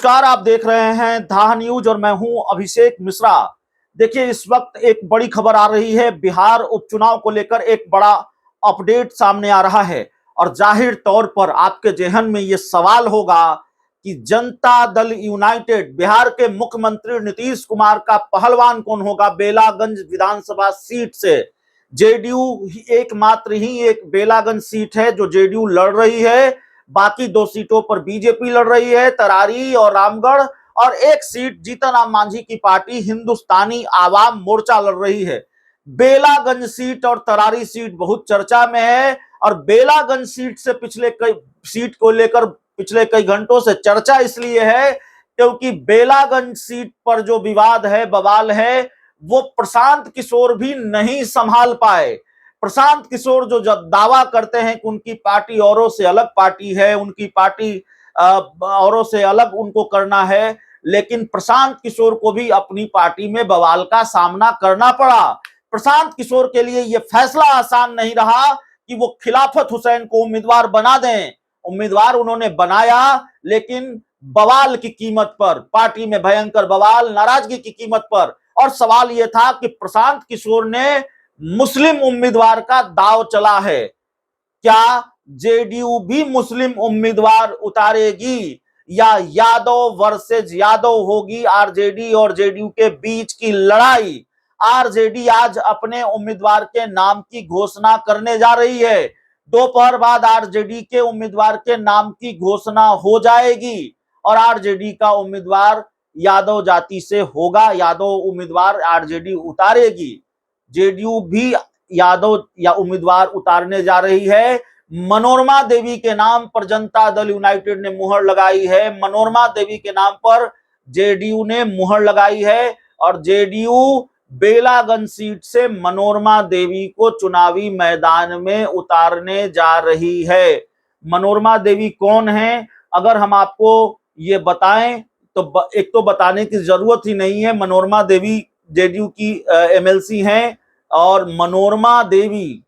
नमस्कार, आप देख रहे हैं धा न्यूज और मैं हूं अभिषेक मिश्रा। देखिए, इस वक्त एक बड़ी खबर आ रही है। बिहार उपचुनाव को लेकर एक बड़ा अपडेट सामने आ रहा है और जाहिर तौर पर आपके जहन में यह सवाल होगा कि जनता दल यूनाइटेड बिहार के मुख्यमंत्री नीतीश कुमार का पहलवान कौन होगा। बेलागंज विधानसभा सीट से जेडीयू एकमात्र ही एक बेलागंज सीट है जो जेडीयू लड़ रही है। बाकी दो सीटों पर बीजेपी लड़ रही है, तरारी और रामगढ़, और एक सीट जीतन राम मांझी की पार्टी हिंदुस्तानी आवाम मोर्चा लड़ रही है। बेलागंज सीट और तरारी सीट बहुत चर्चा में है और बेलागंज सीट से सीट को लेकर पिछले कई घंटों से चर्चा इसलिए है क्योंकि बेलागंज सीट पर जो विवाद है, बवाल है, वो प्रशांत किशोर भी नहीं संभाल पाए। प्रशांत किशोर जो दावा करते हैं कि उनकी पार्टी औरों से अलग पार्टी है, उनकी पार्टी औरों से अलग उनको करना है, लेकिन प्रशांत किशोर को भी अपनी पार्टी में बवाल का सामना करना पड़ा। प्रशांत किशोर के लिए यह फैसला आसान नहीं रहा कि वो खिलाफत हुसैन को उम्मीदवार बना दें। उम्मीदवार उन्होंने बनाया, लेकिन बवाल की कीमत पर, पार्टी में भयंकर बवाल, नाराजगी की कीमत पर। और सवाल यह था कि प्रशांत किशोर ने मुस्लिम उम्मीदवार का दांव चला है, क्या जेडीयू भी मुस्लिम उम्मीदवार उतारेगी या यादव वर्सेज यादव होगी आरजेडी और जेडीयू के बीच की लड़ाई। आरजेडी आज अपने उम्मीदवार के नाम की घोषणा करने जा रही है। दोपहर बाद आरजेडी के उम्मीदवार के नाम की घोषणा हो जाएगी और आरजेडी का उम्मीदवार यादव जाति से होगा। यादव उम्मीदवार आरजेडी उतारेगी, जेडीयू भी यादव या उम्मीदवार उतारने जा रही है। मनोरमा देवी के नाम पर जनता दल यूनाइटेड ने मुहर लगाई है। मनोरमा देवी के नाम पर जेडीयू ने मुहर लगाई है और जेडीयू बेलागंज सीट से मनोरमा देवी को चुनावी मैदान में उतारने जा रही है। मनोरमा देवी कौन है, अगर हम आपको ये बताएं तो एक तो बताने की जरूरत ही नहीं है। मनोरमा देवी जेडीयू की एमएलसी हैं और मनोरमा देवी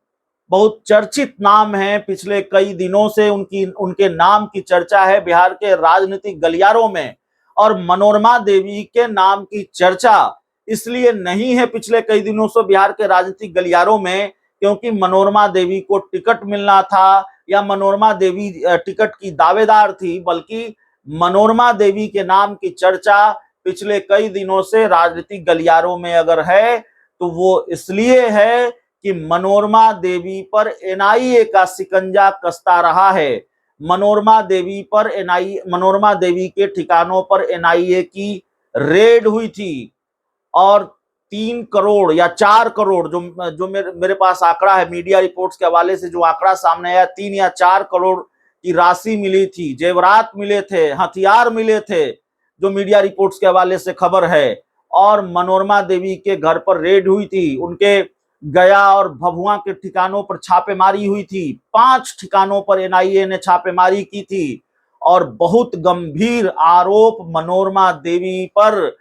बहुत चर्चित नाम है। पिछले कई दिनों से उनके नाम की चर्चा है बिहार के राजनीतिक गलियारों में। और मनोरमा देवी के नाम की चर्चा इसलिए नहीं है पिछले कई दिनों से बिहार के राजनीतिक गलियारों में क्योंकि मनोरमा देवी को टिकट मिलना था या मनोरमा देवी टिकट की दावेदार थी, बल्कि मनोरमा देवी के नाम की चर्चा पिछले कई दिनों से राजनीतिक गलियारों में अगर है तो वो इसलिए है कि मनोरमा देवी पर एनआईए का शिकंजा कसता रहा है। मनोरमा देवी के ठिकानों पर एनआईए की रेड हुई थी और 3 करोड़ या 4 करोड़ जो मेरे पास आंकड़ा है, मीडिया रिपोर्ट्स के हवाले से जो आंकड़ा सामने आया, 3 या 4 करोड़ की राशि मिली थी, जेवरात मिले थे, हथियार मिले थे, जो मीडिया रिपोर्ट्स के हवाले से खबर है। और मनोरमा देवी के घर पर रेड हुई थी, उनके गया और भभुआ के ठिकानों पर छापेमारी हुई थी। 5 ठिकानों पर एनआईए ने छापेमारी की थी और बहुत गंभीर आरोप मनोरमा देवी पर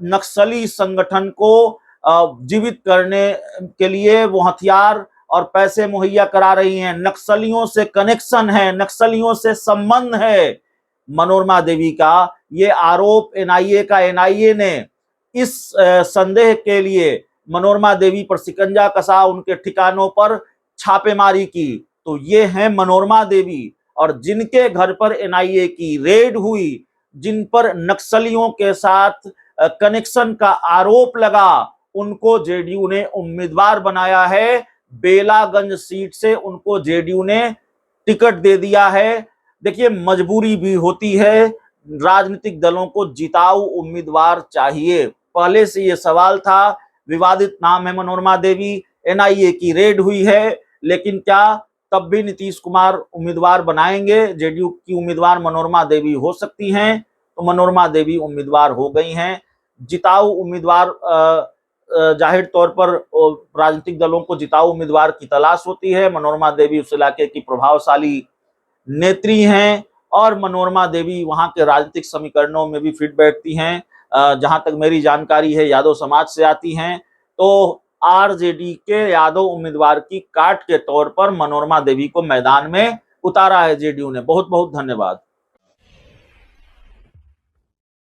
नक्सली संगठन को जीवित करने के लिए वो हथियार और पैसे मुहैया करा रही हैं। नक्सलियों से कनेक्शन है, नक्सलियों से संबंध है मनोरमा देवी का, ये आरोप एनआईए का। एनआईए ने इस संदेह के लिए मनोरमा देवी पर शिकंजा कसा, उनके ठिकानों पर छापेमारी की। तो ये है मनोरमा देवी, और जिनके घर पर एनआईए की रेड हुई, जिन पर नक्सलियों के साथ कनेक्शन का आरोप लगा, उनको जेडीयू ने उम्मीदवार बनाया है। बेलागंज सीट से उनको जेडीयू ने टिकट दे दिया है। देखिए, मजबूरी भी होती है, राजनीतिक दलों को जिताऊ उम्मीदवार चाहिए। पहले से ये सवाल था, विवादित नाम है मनोरमा देवी, एनआईए की रेड हुई है, लेकिन क्या तब भी नीतीश कुमार उम्मीदवार बनाएंगे? जेडीयू की उम्मीदवार मनोरमा देवी हो सकती हैं, तो मनोरमा देवी उम्मीदवार हो गई हैं। जिताऊ उम्मीदवार, जाहिर तौर पर राजनीतिक दलों को जिताऊ उम्मीदवार की तलाश होती है। मनोरमा देवी उस इलाके की प्रभावशाली नेत्री हैं और मनोरमा देवी वहां के राजनीतिक समीकरणों में भी फिट बैठती हैं। जहां तक मेरी जानकारी है, यादव समाज से आती हैं, तो आरजेडी के यादव उम्मीदवार की काट के तौर पर मनोरमा देवी को मैदान में उतारा है जेडीयू ने। बहुत बहुत धन्यवाद।